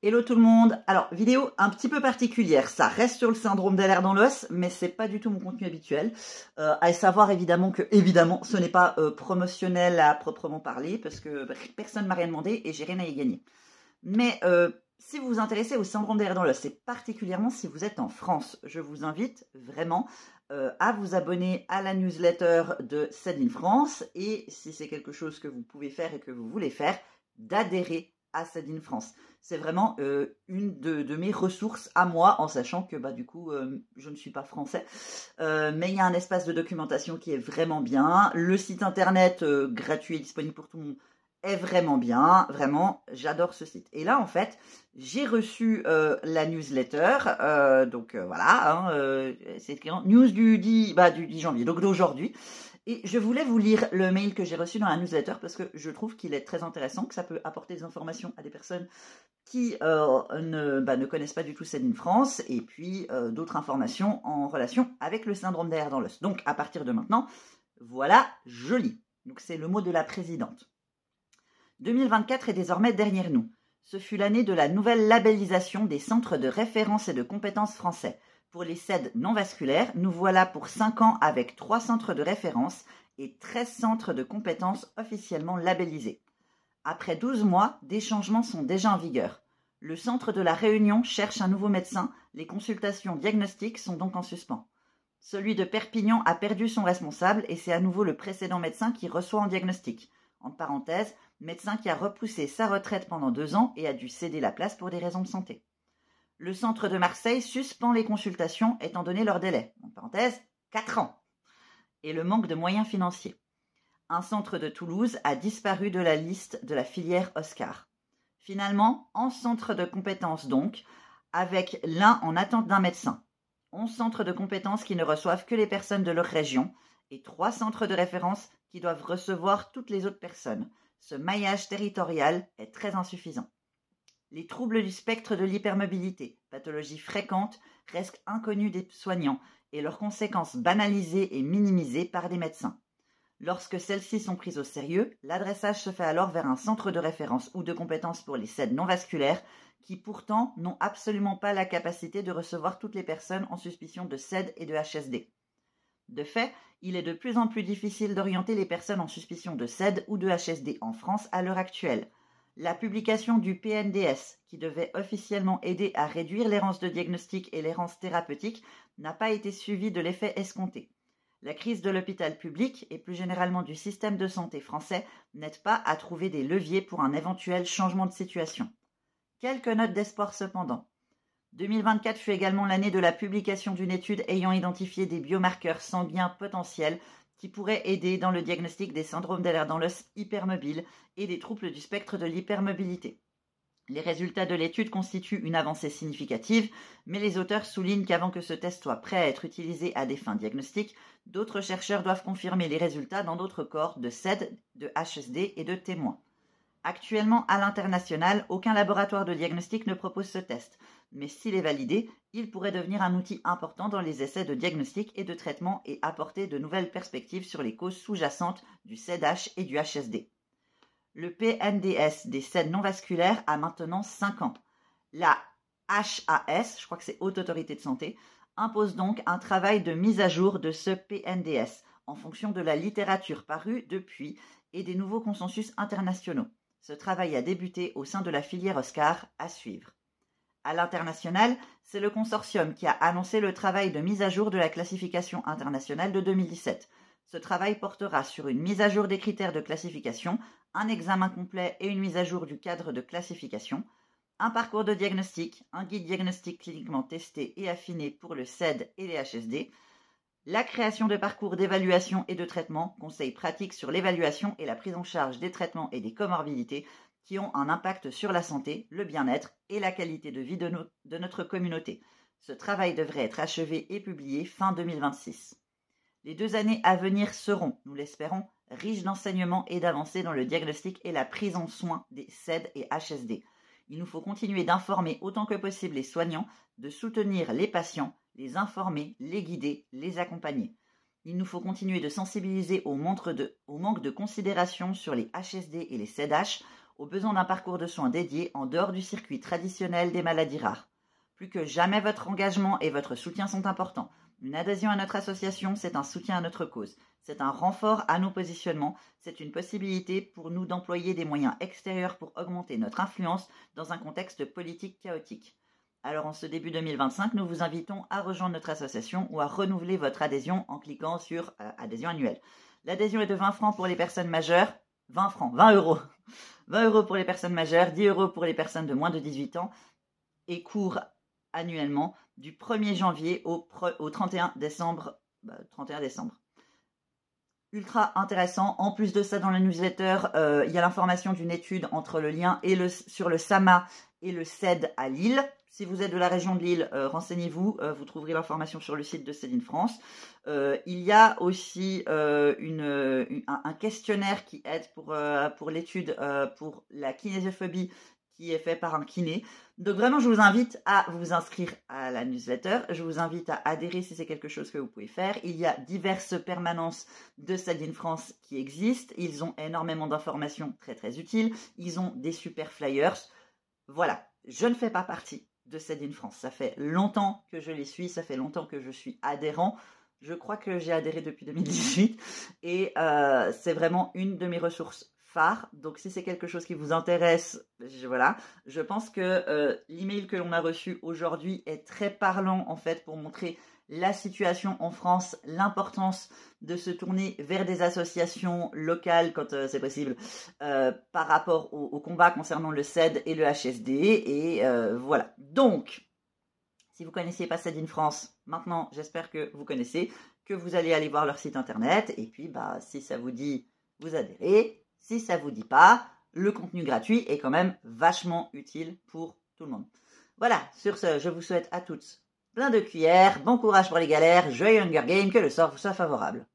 Hello tout le monde. Alors, vidéo un petit peu particulière. Ça reste sur le syndrome des lèvres dans l'os, mais c'est pas du tout mon contenu habituel. À savoir évidemment que, ce n'est pas promotionnel à proprement parler, parce que personne m'a rien demandé et j'ai rien à y gagner. Mais si vous vous intéressez au syndrome des lèvres dans l'os, et particulièrement si vous êtes en France, je vous invite vraiment à vous abonner à la newsletter de SAID in France, et si c'est quelque chose que vous pouvez faire et que vous voulez faire, d'adhérer à SAID in France. C'est vraiment une de mes ressources à moi, en sachant que du coup, je ne suis pas français. Mais il y a un espace de documentation qui est vraiment bien. Le site internet gratuit et disponible pour tout le monde est vraiment bien. Vraiment, j'adore ce site. Et là, en fait, j'ai reçu la newsletter. Voilà, c'est écrit news du 10 janvier, donc d'aujourd'hui. Et je voulais vous lire le mail que j'ai reçu dans la newsletter parce que je trouve qu'il est très intéressant, que ça peut apporter des informations à des personnes qui ne connaissent pas du tout SAID in France, et puis d'autres informations en relation avec le syndrome des lèvres dans l'os. Donc à partir de maintenant, voilà, je lis. Donc c'est le mot de la présidente. 2024 est désormais derrière nous. Ce fut l'année de la nouvelle labellisation des centres de référence et de compétences français. Pour les SAID non vasculaires, nous voilà pour 5 ans avec 3 centres de référence et 13 centres de compétences officiellement labellisés. Après 12 mois, des changements sont déjà en vigueur. Le centre de la Réunion cherche un nouveau médecin, les consultations diagnostiques sont donc en suspens. Celui de Perpignan a perdu son responsable et c'est à nouveau le précédent médecin qui reçoit en diagnostic. Entre parenthèses, médecin qui a repoussé sa retraite pendant 2 ans et a dû céder la place pour des raisons de santé. Le centre de Marseille suspend les consultations étant donné leur délai. Entre parenthèses, 4 ans. Et le manque de moyens financiers. Un centre de Toulouse a disparu de la liste de la filière Oscar. Finalement, 11 centres de compétences donc, avec l'un en attente d'un médecin. 11 centres de compétences qui ne reçoivent que les personnes de leur région et 3 centres de référence qui doivent recevoir toutes les autres personnes. Ce maillage territorial est très insuffisant. Les troubles du spectre de l'hypermobilité, pathologie fréquente, restent inconnus des soignants et leurs conséquences banalisées et minimisées par des médecins. Lorsque celles-ci sont prises au sérieux, l'adressage se fait alors vers un centre de référence ou de compétences pour les SAID non vasculaires qui pourtant n'ont absolument pas la capacité de recevoir toutes les personnes en suspicion de SAID et de HSD. De fait, il est de plus en plus difficile d'orienter les personnes en suspicion de SAID ou de HSD en France à l'heure actuelle. La publication du PNDS, qui devait officiellement aider à réduire l'errance de diagnostic et l'errance thérapeutique, n'a pas été suivie de l'effet escompté. La crise de l'hôpital public et plus généralement du système de santé français n'aide pas à trouver des leviers pour un éventuel changement de situation. Quelques notes d'espoir cependant. 2024 fut également l'année de la publication d'une étude ayant identifié des biomarqueurs sanguins potentiels qui pourraient aider dans le diagnostic des syndromes des lèvres dans l'os hypermobile et des troubles du spectre de l'hypermobilité. Les résultats de l'étude constituent une avancée significative, mais les auteurs soulignent qu'avant que ce test soit prêt à être utilisé à des fins diagnostiques, d'autres chercheurs doivent confirmer les résultats dans d'autres corps de SAID, de HSD et de témoins. Actuellement, à l'international, aucun laboratoire de diagnostic ne propose ce test, mais s'il est validé, il pourrait devenir un outil important dans les essais de diagnostic et de traitement et apporter de nouvelles perspectives sur les causes sous-jacentes du SAID-H et du HSD. Le PNDS des SAID non vasculaires a maintenant 5 ans. La HAS, je crois que c'est Haute Autorité de Santé, impose donc un travail de mise à jour de ce PNDS en fonction de la littérature parue depuis et des nouveaux consensus internationaux. Ce travail a débuté au sein de la filière Oscar, à suivre. À l'international, c'est le consortium qui a annoncé le travail de mise à jour de la classification internationale de 2017. Ce travail portera sur une mise à jour des critères de classification, un examen complet et une mise à jour du cadre de classification, un parcours de diagnostic, un guide diagnostique cliniquement testé et affiné pour le SAID et les HSD, la création de parcours d'évaluation et de traitement, conseils pratiques sur l'évaluation et la prise en charge des traitements et des comorbidités qui ont un impact sur la santé, le bien-être et la qualité de vie de notre communauté. Ce travail devrait être achevé et publié fin 2026. Les 2 années à venir seront, nous l'espérons, riches d'enseignements et d'avancées dans le diagnostic et la prise en soin des SAID et HSD. Il nous faut continuer d'informer autant que possible les soignants, de soutenir les patients, les informer, les guider, les accompagner. Il nous faut continuer de sensibiliser au manque de considération sur les HSD et les SAID-H, aux besoins d'un parcours de soins dédié en dehors du circuit traditionnel des maladies rares. Plus que jamais, votre engagement et votre soutien sont importants. Une adhésion à notre association, c'est un soutien à notre cause. C'est un renfort à nos positionnements. C'est une possibilité pour nous d'employer des moyens extérieurs pour augmenter notre influence dans un contexte politique chaotique. Alors en ce début 2025, nous vous invitons à rejoindre notre association ou à renouveler votre adhésion en cliquant sur adhésion annuelle. L'adhésion est de 20 francs pour les personnes majeures, 20 francs, 20 euros. 20 euros pour les personnes majeures, 10 euros pour les personnes de moins de 18 ans et court annuellement du 1er janvier au 31 décembre. 31 décembre. Ultra intéressant. En plus de ça, dans la newsletter, il y a l'information d'une étude entre le lien sur le SAMA et le CED à Lille. Si vous êtes de la région de Lille, renseignez-vous. Vous trouverez l'information sur le site de CEDIN France. Il y a aussi un questionnaire qui aide pour l'étude pour la kinésiophobie qui est fait par un kiné. Donc vraiment, je vous invite à vous inscrire à la newsletter. Je vous invite à adhérer si c'est quelque chose que vous pouvez faire. Il y a diverses permanences de CEDIN France qui existent. Ils ont énormément d'informations très très utiles. Ils ont des super flyers. Voilà, je ne fais pas partie de CEDIN France. Ça fait longtemps que je les suis. Ça fait longtemps que je suis adhérent. Je crois que j'ai adhéré depuis 2018. Et c'est vraiment une de mes ressources phare. Donc si c'est quelque chose qui vous intéresse, voilà. Je pense que l'email que l'on a reçu aujourd'hui est très parlant en fait pour montrer la situation en France, l'importance de se tourner vers des associations locales quand c'est possible par rapport au combat concernant le CED et le HSD et voilà. Donc si vous ne connaissiez pas CEDIN France, maintenant j'espère que vous connaissez, que vous allez aller voir leur site internet et puis si ça vous dit, vous adhérez. Si ça ne vous dit pas, le contenu gratuit est quand même vachement utile pour tout le monde. Voilà, sur ce, je vous souhaite à toutes plein de cuillères, bon courage pour les galères, joyeux Hunger Games, que le sort vous soit favorable.